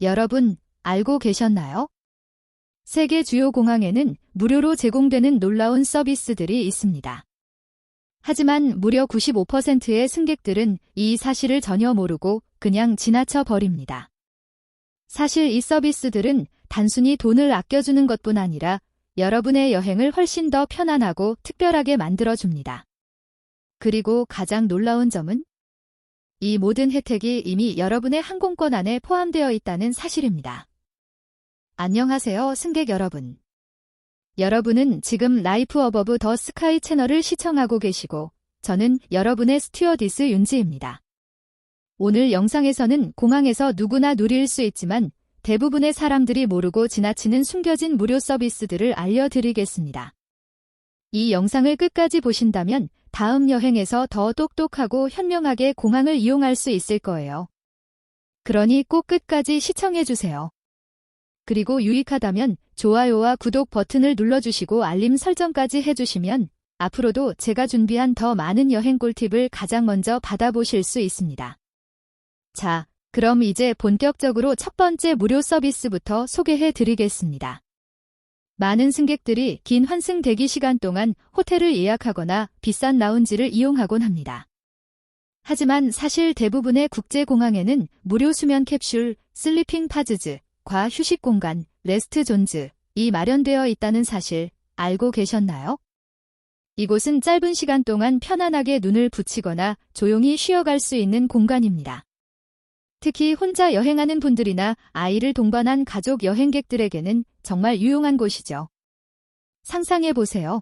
여러분, 알고 계셨나요? 세계 주요 공항에는 무료로 제공되는 놀라운 서비스들이 있습니다. 하지만 무려 95%의 승객들은 이 사실을 전혀 모르고 그냥 지나쳐 버립니다. 사실 이 서비스들은 단순히 돈을 아껴주는 것뿐 아니라 여러분의 여행을 훨씬 더 편안하고 특별하게 만들어줍니다. 그리고 가장 놀라운 점은 이 모든 혜택이 이미 여러분의 항공권 안에 포함되어 있다는 사실입니다. 안녕하세요, 승객 여러분. 여러분은 지금 라이프 어버브 더 스카이 채널을 시청하고 계시고, 저는 여러분의 스튜어디스 윤지입니다. 오늘 영상에서는 공항에서 누구나 누릴 수 있지만 대부분의 사람들이 모르고 지나치는 숨겨진 무료 서비스들을 알려드리겠습니다. 이 영상을 끝까지 보신다면 다음 여행에서 더 똑똑하고 현명하게 공항을 이용할 수 있을 거예요. 그러니 꼭 끝까지 시청해주세요. 그리고 유익하다면 좋아요와 구독 버튼을 눌러주시고 알림 설정까지 해주시면 앞으로도 제가 준비한 더 많은 여행 꿀팁을 가장 먼저 받아보실 수 있습니다. 자, 그럼 이제 본격적으로 첫 번째 무료 서비스부터 소개해 드리겠습니다. 많은 승객들이 긴 환승 대기 시간 동안 호텔을 예약하거나 비싼 라운지를 이용하곤 합니다. 하지만 사실 대부분의 국제공항에는 무료 수면 캡슐, 슬리핑 파즈즈, 과 휴식 공간, 레스트 존즈이 마련되어 있다는 사실 알고 계셨나요? 이곳은 짧은 시간 동안 편안하게 눈을 붙이거나 조용히 쉬어갈 수 있는 공간입니다. 특히 혼자 여행하는 분들이나 아이를 동반한 가족 여행객들에게는 정말 유용한 곳이죠. 상상해보세요.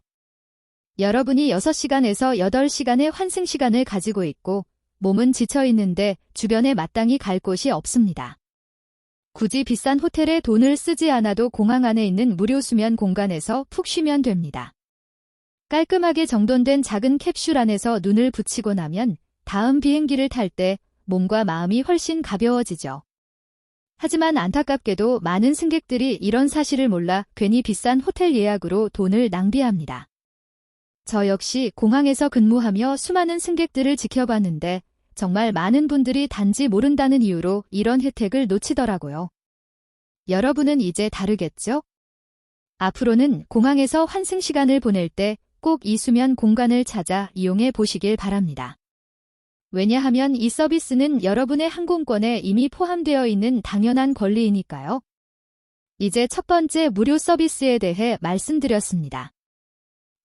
여러분이 6시간에서 8시간의 환승 시간을 가지고 있고 몸은 지쳐 있는데 주변에 마땅히 갈 곳이 없습니다. 굳이 비싼 호텔에 돈을 쓰지 않아도 공항 안에 있는 무료 수면 공간에서 푹 쉬면 됩니다. 깔끔하게 정돈된 작은 캡슐 안에서 눈을 붙이고 나면 다음 비행기를 탈 때 몸과 마음이 훨씬 가벼워지죠. 하지만 안타깝게도 많은 승객들이 이런 사실을 몰라 괜히 비싼 호텔 예약으로 돈을 낭비합니다. 저 역시 공항에서 근무하며 수많은 승객들을 지켜봤는데 정말 많은 분들이 단지 모른다는 이유로 이런 혜택을 놓치더라고요. 여러분은 이제 다르겠죠? 앞으로는 공항에서 환승 시간을 보낼 때 꼭 이 수면 공간을 찾아 이용해 보시길 바랍니다. 왜냐하면 이 서비스는 여러분의 항공권에 이미 포함되어 있는 당연한 권리이니까요. 이제 첫 번째 무료 서비스에 대해 말씀드렸습니다.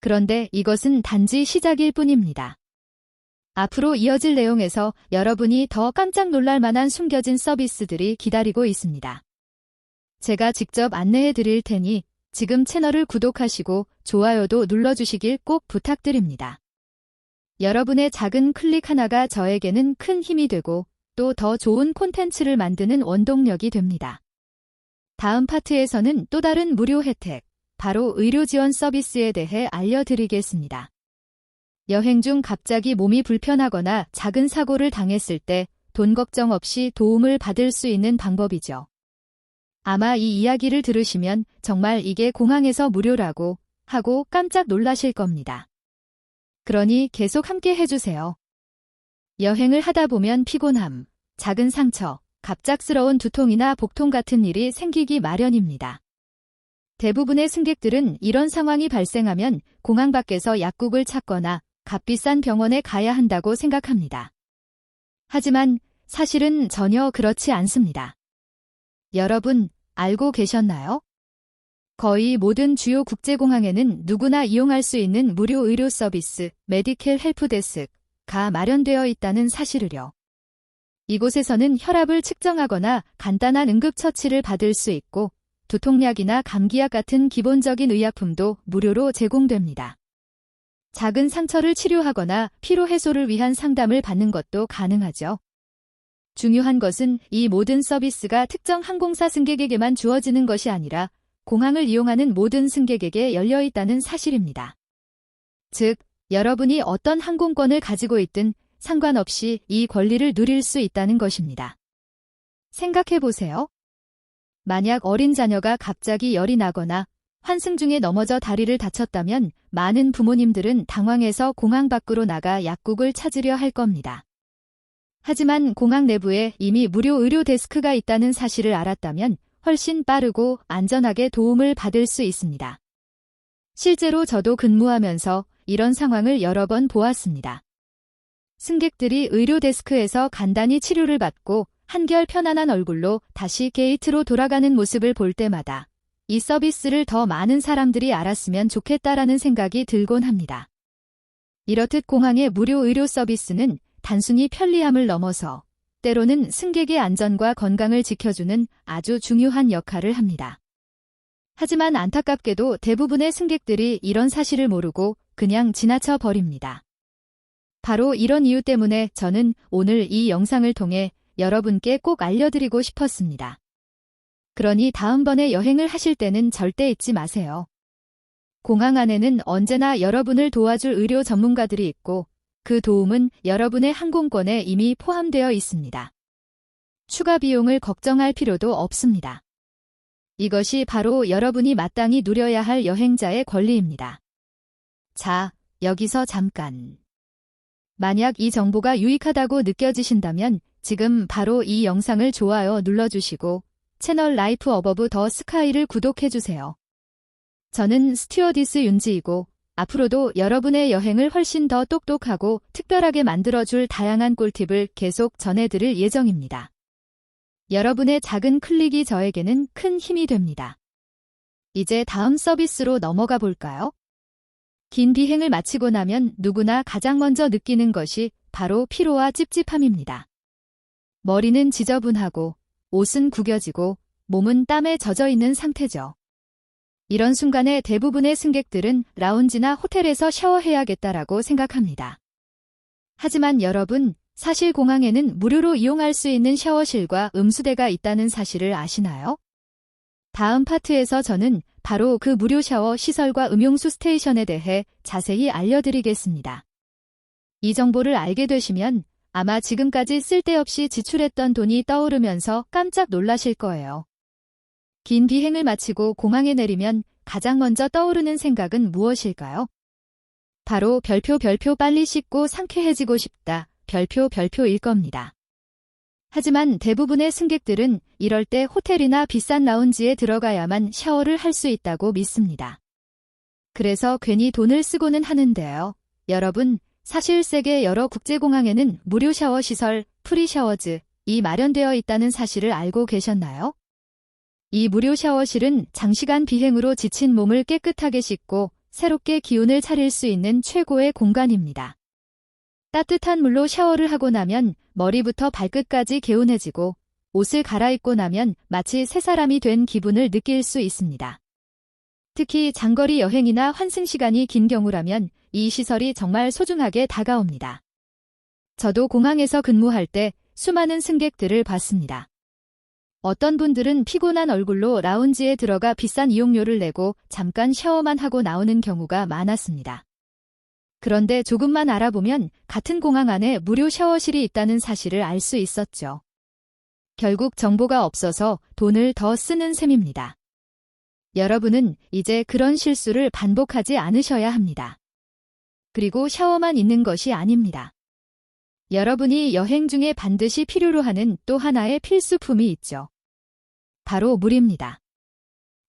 그런데 이것은 단지 시작일 뿐입니다. 앞으로 이어질 내용에서 여러분이 더 깜짝 놀랄 만한 숨겨진 서비스들이 기다리고 있습니다. 제가 직접 안내해 드릴 테니 지금 채널을 구독하시고 좋아요도 눌러주시길 꼭 부탁드립니다. 여러분의 작은 클릭 하나가 저에게는 큰 힘이 되고 또 더 좋은 콘텐츠를 만드는 원동력이 됩니다. 다음 파트에서는 또 다른 무료 혜택, 바로 의료 지원 서비스에 대해 알려드리겠습니다. 여행 중 갑자기 몸이 불편하거나 작은 사고를 당했을 때 돈 걱정 없이 도움을 받을 수 있는 방법이죠. 아마 이 이야기를 들으시면 정말 이게 공항에서 무료라고 하고 깜짝 놀라실 겁니다. 그러니 계속 함께 해주세요. 여행을 하다 보면 피곤함, 작은 상처, 갑작스러운 두통이나 복통 같은 일이 생기기 마련입니다. 대부분의 승객들은 이런 상황이 발생하면 공항 밖에서 약국을 찾거나 값비싼 병원에 가야 한다고 생각합니다. 하지만 사실은 전혀 그렇지 않습니다. 여러분, 알고 계셨나요? 거의 모든 주요 국제공항에는 누구나 이용할 수 있는 무료 의료 서비스, 메디컬 헬프데스크가 마련되어 있다는 사실을요. 이곳에서는 혈압을 측정하거나 간단한 응급처치를 받을 수 있고 두통약이나 감기약 같은 기본적인 의약품도 무료로 제공됩니다. 작은 상처를 치료하거나 피로 해소를 위한 상담을 받는 것도 가능하죠. 중요한 것은 이 모든 서비스가 특정 항공사 승객에게만 주어지는 것이 아니라 공항을 이용하는 모든 승객에게 열려 있다는 사실입니다. 즉, 여러분이 어떤 항공권을 가지고 있든 상관없이 이 권리를 누릴 수 있다는 것입니다. 생각해보세요. 만약 어린 자녀가 갑자기 열이 나거나 환승 중에 넘어져 다리를 다쳤다면 많은 부모님들은 당황해서 공항 밖으로 나가 약국을 찾으려 할 겁니다. 하지만 공항 내부에 이미 무료 의료 데스크가 있다는 사실을 알았다면 훨씬 빠르고 안전하게 도움을 받을 수 있습니다. 실제로 저도 근무하면서 이런 상황을 여러 번 보았습니다. 승객들이 의료 데스크에서 간단히 치료를 받고 한결 편안한 얼굴로 다시 게이트로 돌아가는 모습을 볼 때마다 이 서비스를 더 많은 사람들이 알았으면 좋겠다라는 생각이 들곤 합니다. 이렇듯 공항의 무료 의료 서비스는 단순히 편리함을 넘어서 때로는 승객의 안전과 건강을 지켜주는 아주 중요한 역할을 합니다. 하지만 안타깝게도 대부분의 승객들이 이런 사실을 모르고 그냥 지나쳐 버립니다. 바로 이런 이유 때문에 저는 오늘 이 영상을 통해 여러분께 꼭 알려드리고 싶었습니다. 그러니 다음번에 여행을 하실 때는 절대 잊지 마세요. 공항 안에는 언제나 여러분을 도와줄 의료 전문가들이 있고 그 도움은 여러분의 항공권에 이미 포함되어 있습니다. 추가 비용을 걱정할 필요도 없습니다. 이것이 바로 여러분이 마땅히 누려야 할 여행자의 권리입니다. 자, 여기서 잠깐. 만약 이 정보가 유익하다고 느껴지신다면 지금 바로 이 영상을 좋아요 눌러주시고 채널 라이프 어버브 더 스카이를 구독해주세요. 저는 스튜어디스 윤지이고 앞으로도 여러분의 여행을 훨씬 더 똑똑하고 특별하게 만들어줄 다양한 꿀팁을 계속 전해드릴 예정입니다. 여러분의 작은 클릭이 저에게는 큰 힘이 됩니다. 이제 다음 서비스로 넘어가 볼까요? 긴 비행을 마치고 나면 누구나 가장 먼저 느끼는 것이 바로 피로와 찝찝함입니다. 머리는 지저분하고 옷은 구겨지고 몸은 땀에 젖어 있는 상태죠. 이런 순간에 대부분의 승객들은 라운지나 호텔에서 샤워해야겠다라고 생각합니다. 하지만 여러분, 사실 공항에는 무료로 이용할 수 있는 샤워실과 음수대가 있다는 사실을 아시나요? 다음 파트에서 저는 바로 그 무료 샤워 시설과 음용수 스테이션에 대해 자세히 알려드리겠습니다. 이 정보를 알게 되시면 아마 지금까지 쓸데없이 지출했던 돈이 떠오르면서 깜짝 놀라실 거예요. 긴 비행을 마치고 공항에 내리면 가장 먼저 떠오르는 생각은 무엇일까요? 바로 별표 빨리 씻고 상쾌해지고 싶다. 별표일 겁니다. 하지만 대부분의 승객들은 이럴 때 호텔이나 비싼 라운지에 들어가야만 샤워를 할 수 있다고 믿습니다. 그래서 괜히 돈을 쓰고는 하는데요. 여러분, 사실 세계 여러 국제공항에는 무료 샤워 시설, 프리샤워즈, 이 마련되어 있다는 사실을 알고 계셨나요? 이 무료 샤워실은 장시간 비행으로 지친 몸을 깨끗하게 씻고 새롭게 기운을 차릴 수 있는 최고의 공간입니다. 따뜻한 물로 샤워를 하고 나면 머리부터 발끝까지 개운해지고 옷을 갈아입고 나면 마치 새 사람이 된 기분을 느낄 수 있습니다. 특히 장거리 여행이나 환승 시간이 긴 경우라면 이 시설이 정말 소중하게 다가옵니다. 저도 공항에서 근무할 때 수많은 승객들을 봤습니다. 어떤 분들은 피곤한 얼굴로 라운지에 들어가 비싼 이용료를 내고 잠깐 샤워만 하고 나오는 경우가 많았습니다. 그런데 조금만 알아보면 같은 공항 안에 무료 샤워실이 있다는 사실을 알 수 있었죠. 결국 정보가 없어서 돈을 더 쓰는 셈입니다. 여러분은 이제 그런 실수를 반복하지 않으셔야 합니다. 그리고 샤워만 있는 것이 아닙니다. 여러분이 여행 중에 반드시 필요로 하는 또 하나의 필수품이 있죠. 바로 물입니다.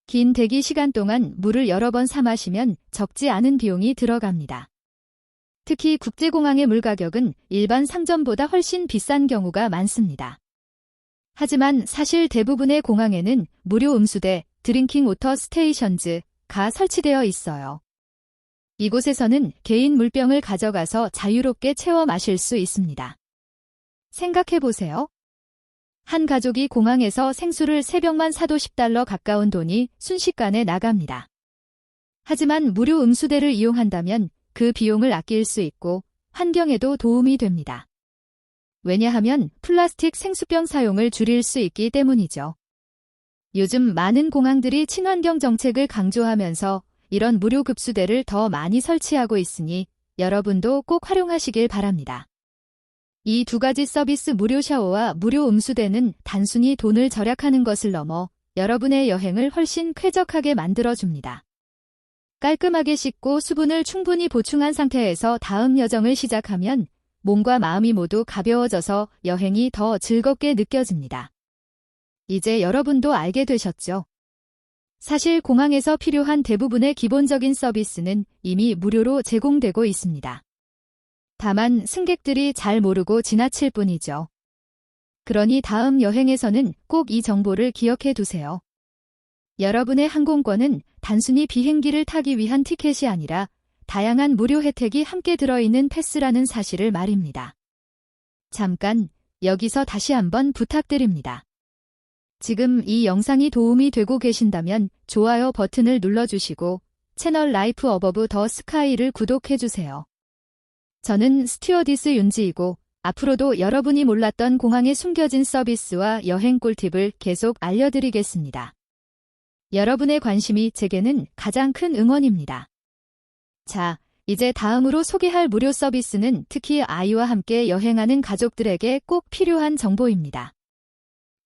긴 대기 시간 동안 물을 여러 번 사 마시면 적지 않은 비용이 들어갑니다. 특히 국제공항의 물 가격은 일반 상점보다 훨씬 비싼 경우가 많습니다. 하지만 사실 대부분의 공항에는 무료 음수대, 드링킹 워터 스테이션즈가 설치되어 있어요. 이곳에서는 개인 물병을 가져가서 자유롭게 채워 마실 수 있습니다. 생각해보세요. 한 가족이 공항에서 생수를 3병만 사도 $10 가까운 돈이 순식간에 나갑니다. 하지만 무료 음수대를 이용한다면 그 비용을 아낄 수 있고 환경에도 도움이 됩니다. 왜냐하면 플라스틱 생수병 사용을 줄일 수 있기 때문이죠. 요즘 많은 공항들이 친환경 정책을 강조하면서 이런 무료 급수대를 더 많이 설치하고 있으니 여러분도 꼭 활용하시길 바랍니다. 이 두 가지 서비스 무료 샤워와 무료 음수대는 단순히 돈을 절약하는 것을 넘어 여러분의 여행을 훨씬 쾌적하게 만들어줍니다. 깔끔하게 씻고 수분을 충분히 보충한 상태에서 다음 여정을 시작하면 몸과 마음이 모두 가벼워져서 여행이 더 즐겁게 느껴집니다. 이제 여러분도 알게 되셨죠? 사실 공항에서 필요한 대부분의 기본적인 서비스는 이미 무료로 제공되고 있습니다. 다만 승객들이 잘 모르고 지나칠 뿐이죠. 그러니 다음 여행에서는 꼭 이 정보를 기억해 두세요. 여러분의 항공권은 단순히 비행기를 타기 위한 티켓이 아니라 다양한 무료 혜택이 함께 들어있는 패스라는 사실을 말입니다. 잠깐 여기서 다시 한번 부탁드립니다. 지금 이 영상이 도움이 되고 계신다면 좋아요 버튼을 눌러주시고 채널 라이프 어버브 더 스카이를 구독해주세요. 저는 스튜어디스 윤지이고 앞으로도 여러분이 몰랐던 공항의 숨겨진 서비스와 여행 꿀팁을 계속 알려드리겠습니다. 여러분의 관심이 제게는 가장 큰 응원입니다. 자, 이제 다음으로 소개할 무료 서비스는 특히 아이와 함께 여행하는 가족들에게 꼭 필요한 정보입니다.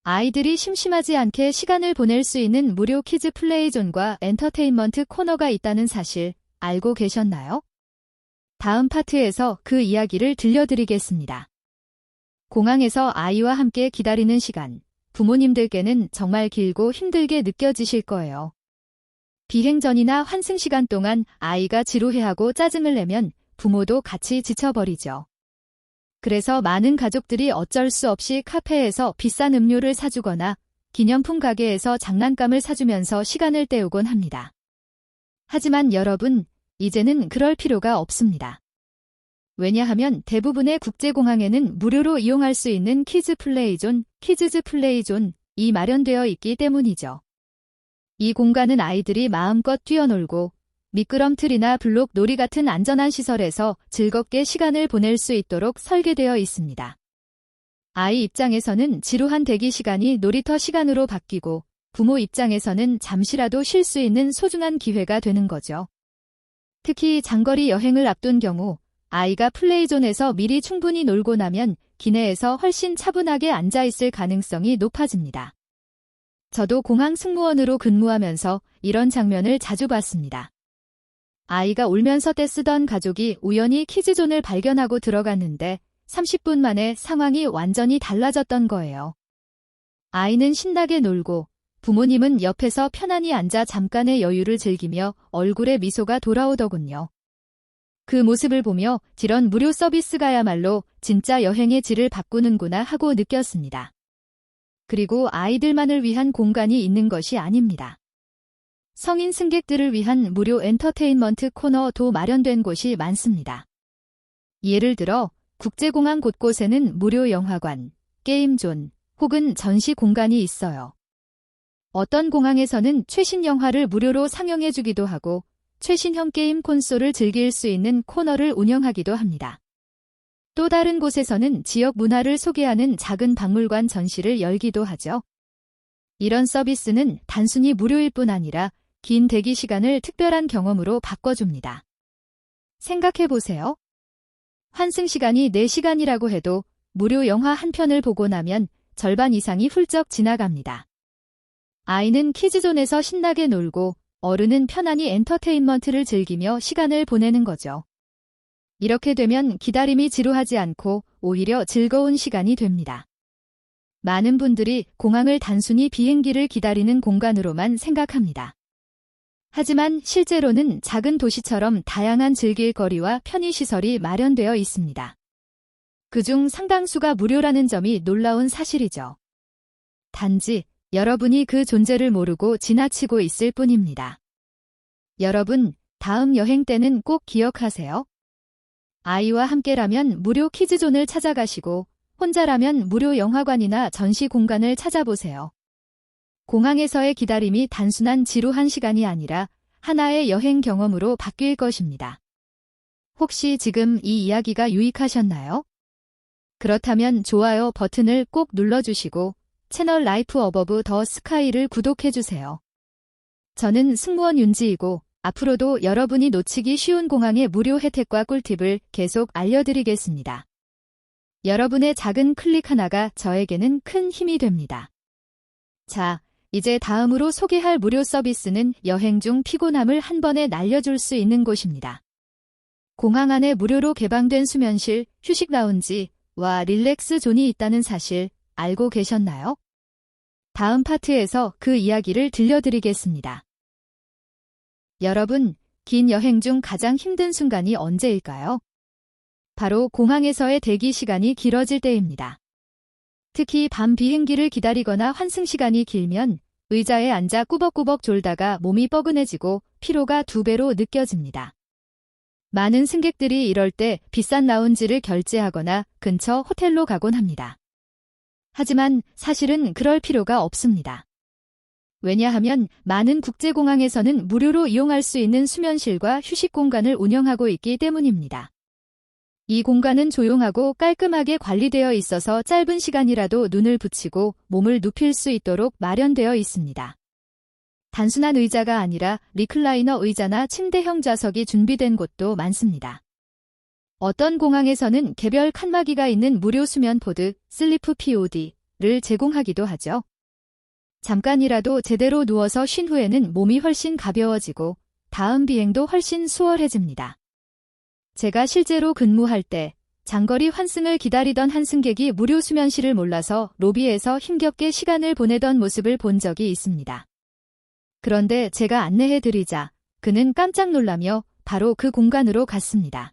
아이들이 심심하지 않게 시간을 보낼 수 있는 무료 키즈 플레이존과 엔터테인먼트 코너가 있다는 사실 알고 계셨나요? 다음 파트에서 그 이야기를 들려드리겠습니다. 공항에서 아이와 함께 기다리는 시간, 부모님들께는 정말 길고 힘들게 느껴지실 거예요. 비행 전이나 환승 시간 동안 아이가 지루해하고 짜증을 내면 부모도 같이 지쳐버리죠. 그래서 많은 가족들이 어쩔 수 없이 카페에서 비싼 음료를 사주거나 기념품 가게에서 장난감을 사주면서 시간을 때우곤 합니다. 하지만 여러분, 이제는 그럴 필요가 없습니다. 왜냐하면 대부분의 국제공항에는 무료로 이용할 수 있는 키즈 플레이존, 키즈즈 플레이존이 마련되어 있기 때문이죠. 이 공간은 아이들이 마음껏 뛰어놀고 미끄럼틀이나 블록 놀이 같은 안전한 시설에서 즐겁게 시간을 보낼 수 있도록 설계되어 있습니다. 아이 입장에서는 지루한 대기 시간이 놀이터 시간으로 바뀌고 부모 입장에서는 잠시라도 쉴 수 있는 소중한 기회가 되는 거죠. 특히 장거리 여행을 앞둔 경우 아이가 플레이존에서 미리 충분히 놀고 나면 기내에서 훨씬 차분하게 앉아 있을 가능성이 높아집니다. 저도 공항 승무원으로 근무하면서 이런 장면을 자주 봤습니다. 아이가 울면서 떼쓰던 가족이 우연히 키즈존을 발견하고 들어갔는데 30분 만에 상황이 완전히 달라졌던 거예요. 아이는 신나게 놀고 부모님은 옆에서 편안히 앉아 잠깐의 여유를 즐기며 얼굴에 미소가 돌아오더군요. 그 모습을 보며 이런 무료 서비스가야말로 진짜 여행의 질을 바꾸는구나 하고 느꼈습니다. 그리고 아이들만을 위한 공간이 있는 것이 아닙니다. 성인 승객들을 위한 무료 엔터테인먼트 코너도 마련된 곳이 많습니다. 예를 들어 국제공항 곳곳에는 무료 영화관, 게임존 혹은 전시 공간이 있어요. 어떤 공항에서는 최신 영화를 무료로 상영해주기도 하고 최신형 게임 콘솔을 즐길 수 있는 코너를 운영하기도 합니다. 또 다른 곳에서는 지역 문화를 소개하는 작은 박물관 전시를 열기도 하죠. 이런 서비스는 단순히 무료일 뿐 아니라 긴 대기 시간을 특별한 경험으로 바꿔줍니다. 생각해보세요. 환승 시간이 4시간이라고 해도 무료 영화 한 편을 보고 나면 절반 이상이 훌쩍 지나갑니다. 아이는 키즈존에서 신나게 놀고 어른은 편안히 엔터테인먼트를 즐기며 시간을 보내는 거죠. 이렇게 되면 기다림이 지루하지 않고 오히려 즐거운 시간이 됩니다. 많은 분들이 공항을 단순히 비행기를 기다리는 공간으로만 생각합니다. 하지만 실제로는 작은 도시처럼 다양한 즐길 거리와 편의시설이 마련되어 있습니다. 그중 상당수가 무료라는 점이 놀라운 사실이죠. 단지 여러분이 그 존재를 모르고 지나치고 있을 뿐입니다. 여러분, 다음 여행 때는 꼭 기억하세요. 아이와 함께라면 무료 키즈존을 찾아가시고 혼자라면 무료 영화관이나 전시 공간을 찾아보세요. 공항에서의 기다림이 단순한 지루한 시간이 아니라 하나의 여행 경험으로 바뀔 것입니다. 혹시 지금 이 이야기가 유익하셨나요? 그렇다면 좋아요 버튼을 꼭 눌러주시고 채널 라이프 어버브 더 스카이를 구독해주세요. 저는 승무원 윤지이고 앞으로도 여러분이 놓치기 쉬운 공항의 무료 혜택과 꿀팁을 계속 알려드리겠습니다. 여러분의 작은 클릭 하나가 저에게는 큰 힘이 됩니다. 자, 이제 다음으로 소개할 무료 서비스는 여행 중 피곤함을 한 번에 날려줄 수 있는 곳입니다. 공항 안에 무료로 개방된 수면실, 휴식 라운지와 릴렉스 존이 있다는 사실 알고 계셨나요? 다음 파트에서 그 이야기를 들려드리겠습니다. 여러분, 긴 여행 중 가장 힘든 순간이 언제일까요? 바로 공항에서의 대기 시간이 길어질 때입니다. 특히 밤 비행기를 기다리거나 환승 시간이 길면 의자에 앉아 꾸벅꾸벅 졸다가 몸이 뻐근해지고 피로가 2배로 느껴집니다. 많은 승객들이 이럴 때 비싼 라운지를 결제하거나 근처 호텔로 가곤 합니다. 하지만 사실은 그럴 필요가 없습니다. 왜냐하면 많은 국제공항에서는 무료로 이용할 수 있는 수면실과 휴식 공간을 운영하고 있기 때문입니다. 이 공간은 조용하고 깔끔하게 관리되어 있어서 짧은 시간이라도 눈을 붙이고 몸을 눕힐 수 있도록 마련되어 있습니다. 단순한 의자가 아니라 리클라이너 의자나 침대형 좌석이 준비된 곳도 많습니다. 어떤 공항에서는 개별 칸막이가 있는 무료 수면 포드, 슬리프 POD를 제공하기도 하죠. 잠깐이라도 제대로 누워서 쉰 후에는 몸이 훨씬 가벼워지고 다음 비행도 훨씬 수월해집니다. 제가 실제로 근무할 때 장거리 환승을 기다리던 한 승객이 무료 수면실을 몰라서 로비에서 힘겹게 시간을 보내던 모습을 본 적이 있습니다. 그런데 제가 안내해드리자 그는 깜짝 놀라며 바로 그 공간으로 갔습니다.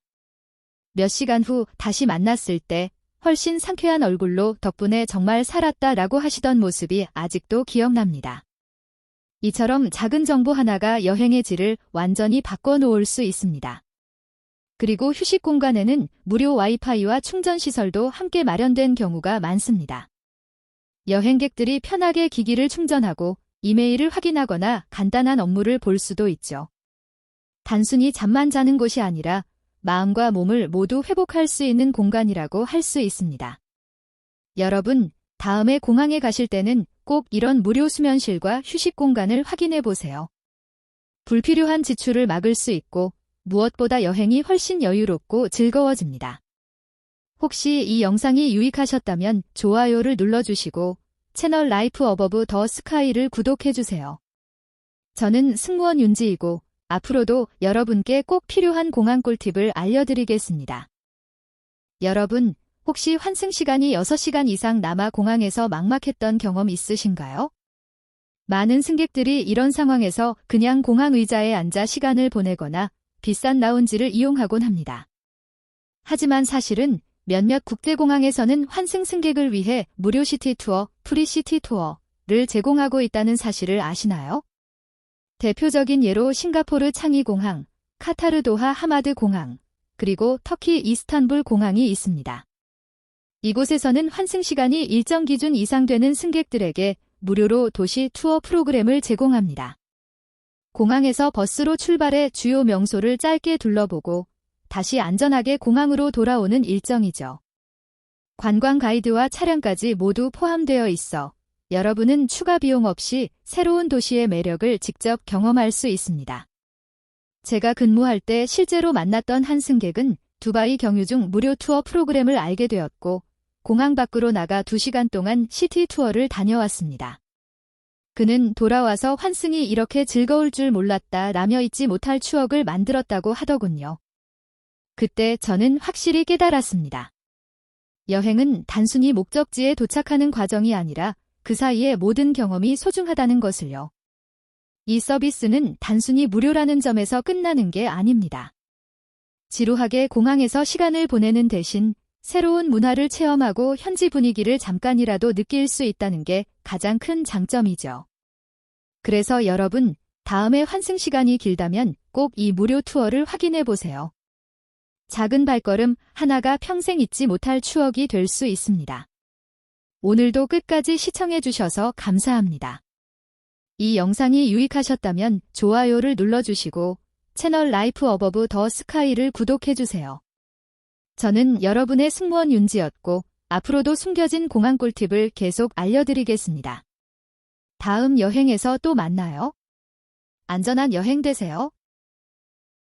몇 시간 후 다시 만났을 때 훨씬 상쾌한 얼굴로 덕분에 정말 살았다라고 하시던 모습이 아직도 기억납니다. 이처럼 작은 정보 하나가 여행의 질을 완전히 바꿔놓을 수 있습니다. 그리고 휴식 공간에는 무료 와이파이와 충전 시설도 함께 마련된 경우가 많습니다. 여행객들이 편하게 기기를 충전하고 이메일을 확인하거나 간단한 업무를 볼 수도 있죠. 단순히 잠만 자는 곳이 아니라 마음과 몸을 모두 회복할 수 있는 공간이라고 할 수 있습니다. 여러분, 다음에 공항에 가실 때는 꼭 이런 무료 수면실과 휴식 공간을 확인해 보세요. 불필요한 지출을 막을 수 있고 무엇보다 여행이 훨씬 여유롭고 즐거워집니다. 혹시 이 영상이 유익하셨다면 좋아요를 눌러주시고 채널 라이프 어버브 더 스카이를 구독해주세요. 저는 승무원 윤지이고 앞으로도 여러분께 꼭 필요한 공항 꿀팁을 알려드리겠습니다. 여러분, 혹시 환승 시간이 6시간 이상 남아 공항에서 막막했던 경험 있으신가요? 많은 승객들이 이런 상황에서 그냥 공항 의자에 앉아 시간을 보내거나 비싼 라운지를 이용하곤 합니다. 하지만 사실은 몇몇 국제공항에서는 환승 승객을 위해 무료 시티 투어, 프리 시티 투어를 제공하고 있다는 사실을 아시나요? 대표적인 예로 싱가포르 창이 공항, 카타르 도하 하마드 공항, 그리고 터키 이스탄불 공항이 있습니다. 이곳에서는 환승 시간이 일정 기준 이상 되는 승객들에게 무료로 도시 투어 프로그램을 제공합니다. 공항에서 버스로 출발해 주요 명소를 짧게 둘러보고 다시 안전하게 공항으로 돌아오는 일정이죠. 관광 가이드와 차량까지 모두 포함되어 있어 여러분은 추가 비용 없이 새로운 도시의 매력을 직접 경험할 수 있습니다. 제가 근무할 때 실제로 만났던 한 승객은 두바이 경유 중 무료 투어 프로그램을 알게 되었고 공항 밖으로 나가 2시간 동안 시티 투어를 다녀왔습니다. 그는 돌아와서 환승이 이렇게 즐거울 줄 몰랐다 라며 잊지 못할 추억을 만들었다고 하더군요. 그때 저는 확실히 깨달았습니다. 여행은 단순히 목적지에 도착하는 과정이 아니라 그 사이의 모든 경험이 소중하다는 것을요. 이 서비스는 단순히 무료라는 점에서 끝나는 게 아닙니다. 지루하게 공항에서 시간을 보내는 대신 새로운 문화를 체험하고 현지 분위기를 잠깐이라도 느낄 수 있다는 게 가장 큰 장점이죠. 그래서 여러분, 다음에 환승 시간이 길다면 꼭 이 무료 투어를 확인해 보세요. 작은 발걸음 하나가 평생 잊지 못할 추억이 될 수 있습니다. 오늘도 끝까지 시청해 주셔서 감사합니다. 이 영상이 유익하셨다면 좋아요를 눌러주시고 채널 라이프 어버브 더 스카이를 구독해 주세요. 저는 여러분의 승무원 윤지였고 앞으로도 숨겨진 공항 꿀팁을 계속 알려드리겠습니다. 다음 여행에서 또 만나요. 안전한 여행 되세요.